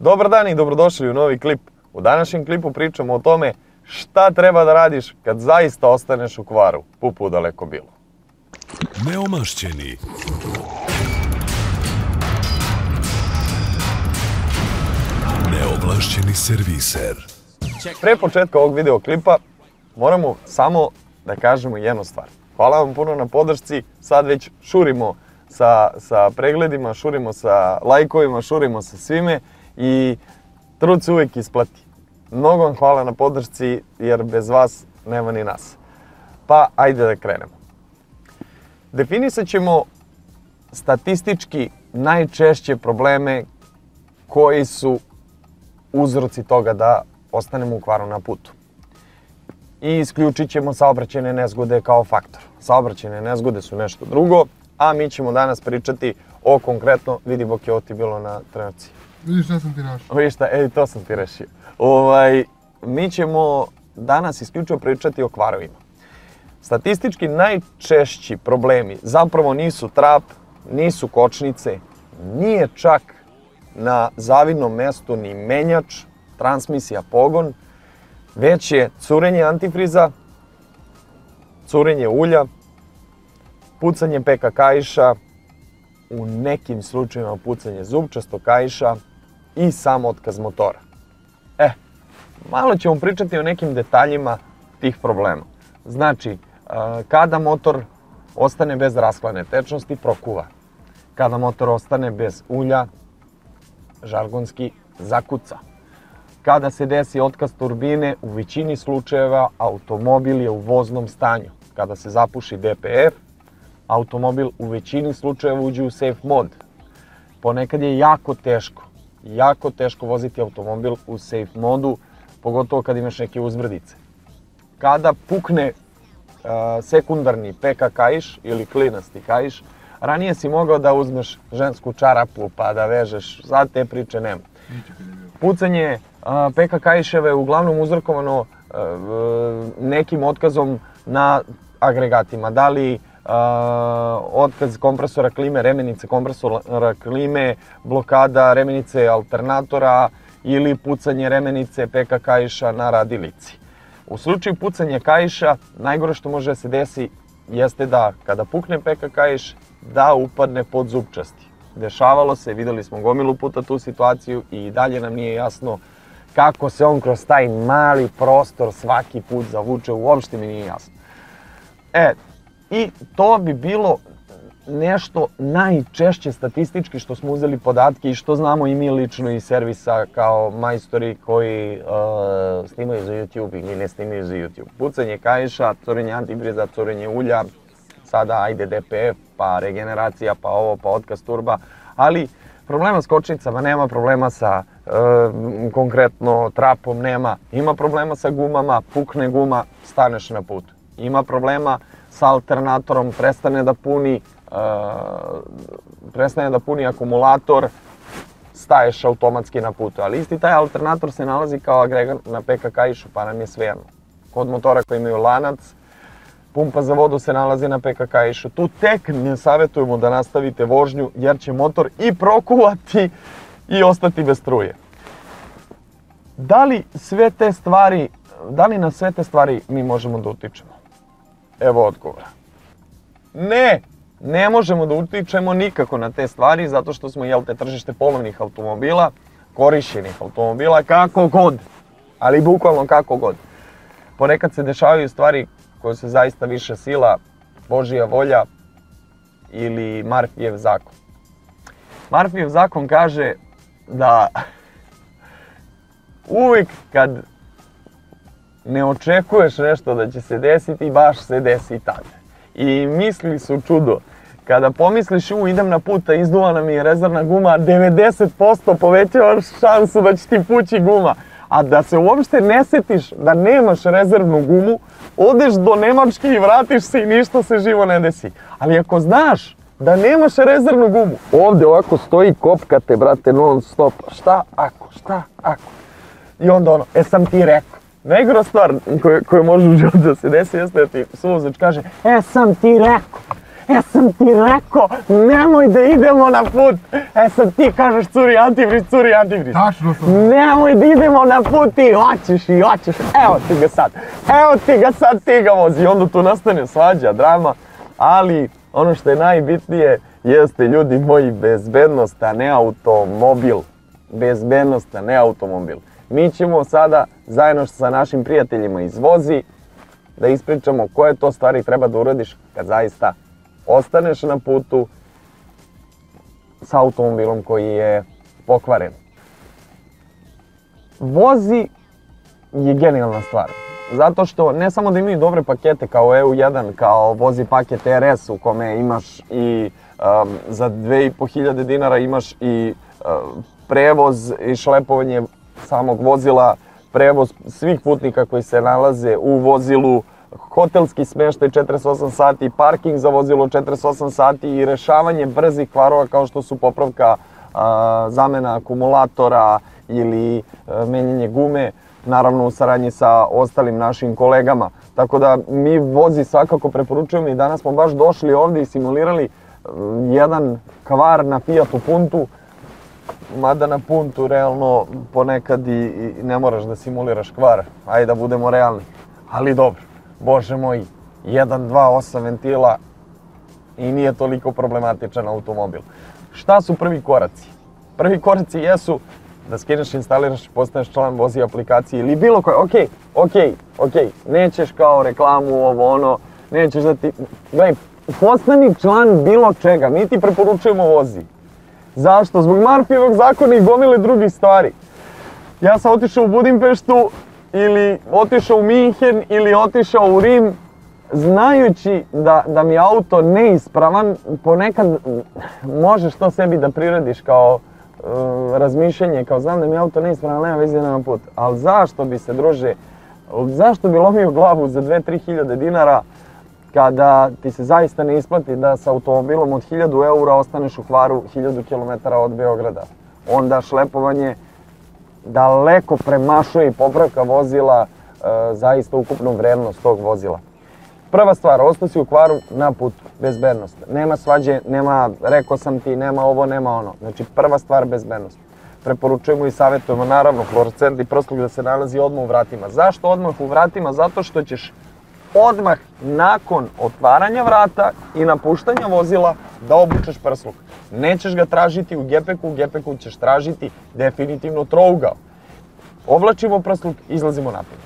Dobar dan i dobrodošli u novi klip. U današnjem klipu pričamo o tome šta treba da radiš kad zaista ostaneš u kvaru, pupu daleko bilo. Neomašćeni. Neovlašćeni serviser. Pre početka ovog videoklipa moramo samo da kažemo jednu stvar. Hvala vam puno na podršci, sad već šurimo sa pregledima, šurimo sa lajkovima, šurimo sa svime i trud se uvijek isplati. Mnogo vam hvala na podršci jer bez vas nema ni nas. Pa ajde da krenemo. Definisat ćemo statistički najčešće probleme koji su uzroci toga da ostanemo u kvaru na putu. I isključit ćemo saobraćajne nezgode kao faktor. Saobraćajne nezgode su nešto drugo, a mi ćemo danas pričati o konkretno, vidi Boki, ovo ti bilo na trenerci. Vidiš šta sam ti našao. Vidiš šta, to sam ti rešio. Mi ćemo danas isključivo pričati o kvarovima. Statistički najčešći problemi zapravo nisu trap, nisu kočnice, nije čak na zavidnom mestu ni menjač, transmisija, pogon, već je curenje antifriza, curenje ulja, pucanje PK kaiša, u nekim slučajevima pucanje zupčastog kaiša i sam otkaz motora. Malo ćemo pričati o nekim detaljima tih problema. Znači, kada motor ostane bez rashlane tečnosti, prokuva. Kada motor ostane bez ulja, žargonski zakuca. Kada se desi otkaz turbine, u većini slučajeva automobil je u voznom stanju. Kada se zapuši DPF, automobil u većini slučajeva uđe u safe mod. Ponekad je jako teško voziti automobil u safe modu, pogotovo kad imaš neke uzbrdice. Kada pukne sekundarni PK kaiš ili klinasti kaiš, ranije si mogao da uzmeš žensku čarapu pa da vežeš, sad te priče nema. Pucanje PK kaiševa je uglavnom uzrokovano nekim otkazom na agregatima. Da li otkaz kompresora klime, remenice kompresora klime, blokada remenice alternatora ili pucanje remenice PK kaiša na radilici. U slučaju pucanja kaiša, najgore što može da se desi jeste da kada pukne PK kaiš, da upadne pod zupčasti. Dešavalo se, videli smo gomilu puta tu situaciju i dalje nam nije jasno kako se on kroz taj mali prostor svaki put zavuče, uopšte mi nije jasno. I to bi bilo nešto najčešće statistički što smo uzeli podatke i što znamo i mi lično iz servisa kao majstori koji snimaju za YouTube ili ne snimaju za YouTube. Pucanje kaiša, curenje antifriza, curenje ulja, sada ajde DPF, pa regeneracija, pa ovo, pa otkaz turba, ali problema s kočnicama nema, problema sa konkretno trapom nema, ima problema sa gumama, pukne guma, staneš na putu. Ima problema sa alternatorom, prestane da puni akumulator, staješ automatski na putu. Ali isti taj alternator se nalazi kao agregat na PK kaišu, pa nam je svejedno. Kod motora koji imaju lanac, pumpa za vodu se nalazi na PK kaišu. Tu tek ne savjetujemo da nastavite vožnju jer će motor i prokuvati i ostati bez struje. Da li na sve te stvari mi možemo da utičemo? Evo odgovora. Ne možemo da utičemo nikako na te stvari zato što smo tržište polovnih automobila, korišćenih automobila, kako god, ali bukvalno kako god. Ponekad se dešavaju stvari koje su zaista više sila, Božja volja ili Murphyjev zakon. Murphyjev zakon kaže da uvijek kad ne očekuješ nešto da će se desiti, baš se desi tada. I misli su čudo. Kada pomisliš idem na put, a izduvana mi je rezervna guma, 90% povećavaš šansu da će ti pući guma. A da se uopšte ne setiš da nemaš rezervnu gumu, odeš do Nemačke i vratiš se i ništa se živo ne desi. Ali ako znaš da nemaš rezervnu gumu, ovdje ovako stoji, kopka te, brate, non stop. Šta ako? I onda sam ti rekao. Najgora stvar koja može u životu da se desi jeste da ti suvozač kaže sam ti rekao. sam ti rekao, nemoj da idemo na put. Sad ti kažeš curi antifriz. Tačno sam. Nemoj da idemo na put i hoćeš. Evo ti ga sad, ti ga vozi. I onda tu nastane svađa, drama. Ali ono što je najbitnije jeste, ljudi moji, bezbednost, a ne automobil. Bezbednost, a ne automobil. Mi ćemo sada, zajedno sa našim prijateljima iz Vozi, da ispričamo koje to stvari treba da uradiš kad zaista ostaneš na putu sa automobilom koji je pokvaren. Vozi je genijalna stvar. Zato što ne samo da imaju dobre pakete kao EU1, kao Vozi paket RS u kome imaš i za 2500 dinara imaš i prevoz i šlepovanje samog vozila, prevoz svih putnika koji se nalaze u vozilu, hotelski smještaj 48 sati, parking za vozilo 48 sati i rešavanje brzih kvarova kao što su popravka, zamena akumulatora ili menjanje gume, naravno u saradnji sa ostalim našim kolegama. Tako da mi Vozi svakako preporučujemo i danas smo baš došli ovdje i simulirali jedan kvar na Fiatu Puntu. Mada na Puntu realno ponekad i ne moraš da simuliraš kvar, ajde da budemo realni. Ali dobro, bože moj, 1.2.8 ventila i nije toliko problematičan automobil. Šta su prvi koraci? Prvi koraci jesu da skineš, instaliraš i postaneš član Vozi aplikacije ili bilo koje, okej, nećeš kao reklamu ovo ono, nećeš da ti... Gledaj, postani član bilo čega, mi ti preporučujemo Vozi. Zašto? Zbog Murphyjevog zakona i gomile drugih stvari. Ja sam otišao u Budimpeštu ili otišao u Minhen ili otišao u Rim znajući da mi je auto neispravan. Ponekad možeš to sebi da prirediš kao razmišljanje, kao znam da mi je auto neispravan, nema veze na put. Ali zašto bi se, druže, zašto bi lomio glavu za 2-3 hiljade dinara kada ti se zaista ne isplati da sa automobilom od 1000 eura ostaneš u Hvaru 1000 km od Beograda. Onda šlepovanje daleko premašuje i popravka vozila zaista ukupnu vrednost tog vozila. Prva stvar, ostao si u Hvaru na putu, bezbednost. Nema svađe, nema rekao sam ti, nema ovo, nema ono. Znači prva stvar, bezbednost. Preporučujemo i savjetujemo naravno fluorescentni prsluk da se nalazi odmah u vratima. Zašto odmah u vratima? Zato što ćeš odmah nakon otvaranja vrata i napuštanja vozila da obučeš prsluk. Nećeš ga tražiti u gepeku ćeš tražiti definitivno trougao. Oblačimo prsluk, izlazimo naprijed.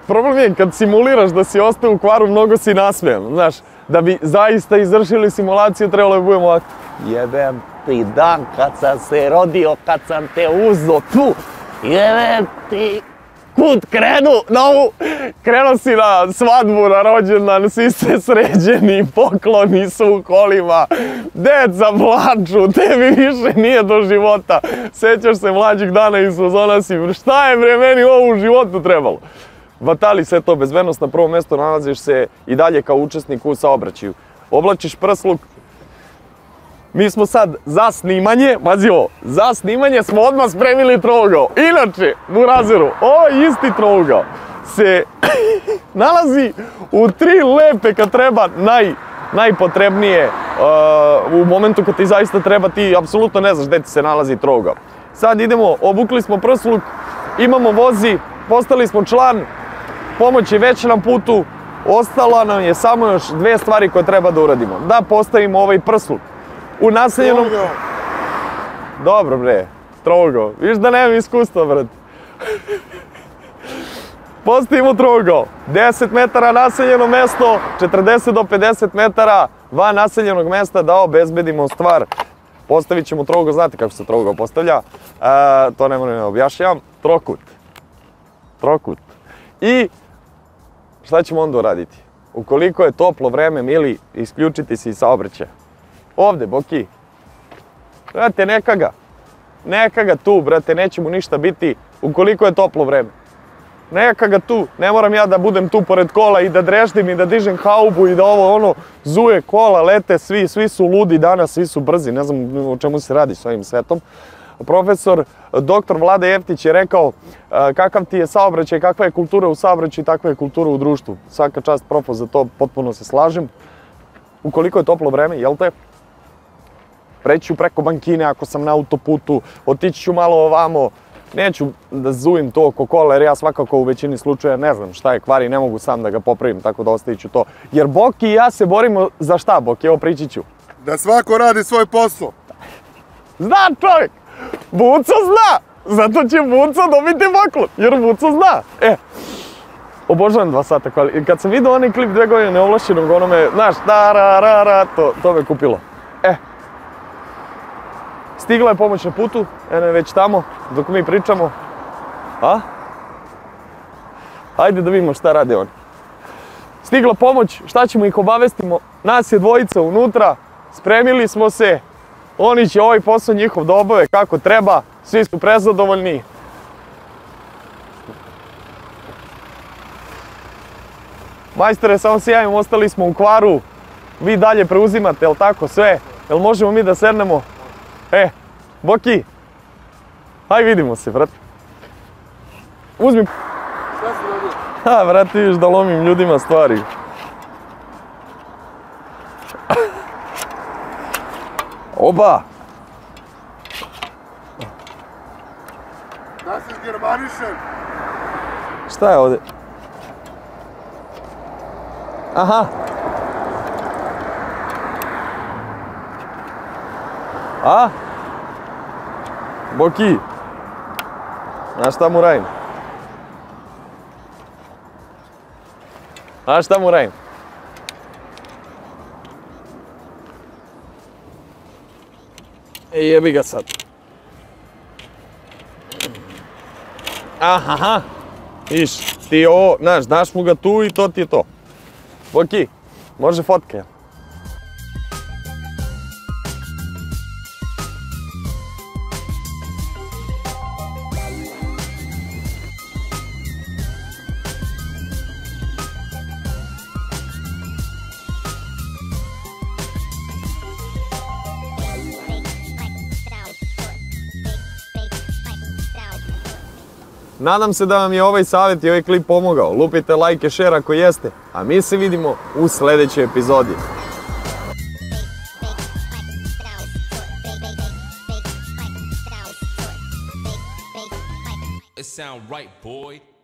Problem je kad simuliraš da si ostao u Hvaru, mnogo si nasmejan, znaš. Da bi zaista izvršili simulaciju trebalo je budemo ovako. Jebem ti dan kad sam se rodio, kad sam te uzo tu. Jebem ti... Kud krenuo si na svadbu, na rođendan, svi ste sređeni, pokloni su u kolima, deca plaču, tebi više nije do života, sjećaš se mlađih dana iz Sozona si, šta je bre meni ovo u životu trebalo? Vatali sve to, bezbednost na prvom mjestu, nalaziš se i dalje kao učesnik u saobraćaju. Oblačiš prsluk. Mi smo sad za snimanje, pazi ovo, za snimanje smo odmah spremili trougao. Inače, u Razeru, ovaj isti trougao se nalazi u 3 lepe kad treba najpotrebnije u momentu kad ti zaista treba, ti apsolutno ne znaš gdje ti se nalazi trougao. Sad idemo, obukli smo prsluk, imamo Vozi, postali smo član, pomoć je već na putu, ostalo nam je samo još 2 stvari koje treba da uradimo. Da postavimo ovaj prsluk u naseljenom... Dobro bre, trougao. Viš da nemam iskustva, brate. Postavimo trougao. 10 metara naseljeno mesto, 40 do 50 metara van naseljenog mesta da obezbedimo stvar. Postavit ćemo trougao, znate kako se trougao postavlja. To ne moram da objašnjavam. Trokut. I šta ćemo onda uraditi? Ukoliko je toplo vreme, mili, isključiti se iz saobraćaja. Ovdje, Boki. Brate, neka ga tu, brate, neće mu ništa biti ukoliko je toplo vreme. Neka ga tu, ne moram ja da budem tu pored kola i da dreštim i da dižem haubu i da ovo ono zuje kola, lete, svi su ludi danas, svi su brzi, ne znam o čemu se radi s ovim svetom. Profesor dr. Vlada Jeftić je rekao kakav ti je saobraćaj, kakva je kultura u saobraćaju, takva je kultura u društvu. Svaka čast prof, za to potpuno se slažem. ukoliko je toplo vreme, jel te? Preći ću preko bankine ako sam na autoputu, otići ću malo ovamo, neću da zujim to oko kola jer ja svakako u većini slučaja ne znam šta je kvari, ne mogu sam da ga popravim, tako da ostavit ću to. Jer Boki i ja se borimo za šta, Boki? Evo prići ću. Da svako radi svoj posao. Zna čovjek! Buco zna! Zato će Buco dobiti poklon, jer Buco zna. Obožavam 2 sata kvaliteta. Kad sam vidio onaj klip 2 godine neovlašćenog, ono me, znaš, to me kupilo. Stigla je pomoć na putu, eno je već tamo, dok mi pričamo. Ajde da vidimo šta rade oni. Stigla pomoć, šta ćemo ih obavestimo? Nas je 2 unutra, spremili smo se. Oni će ovaj posao njihov da obave kako treba, svi su prezadovoljni. Majstore, samo se javim, ostali smo u kvaru. Vi dalje preuzimate, jel tako, sve? Jel možemo mi da sednemo? Boki, haj vidimo se, brate. Uzmi. Šta si radio? Brate, vidiš da lomim ljudima stvari. Oba! Da si germanišen. Šta je ovdje? Aha! Boki! Znaš šta mu radim? Jebi ga sad. Aha! Viš, ti ovo, znaš mu ga tu i to ti je to. Boki, može fotke? Nadam se da vam je ovaj savjet i ovaj klip pomogao. Lupite like i share ako jeste, a mi se vidimo u sljedećoj epizodi. It sound right, boy.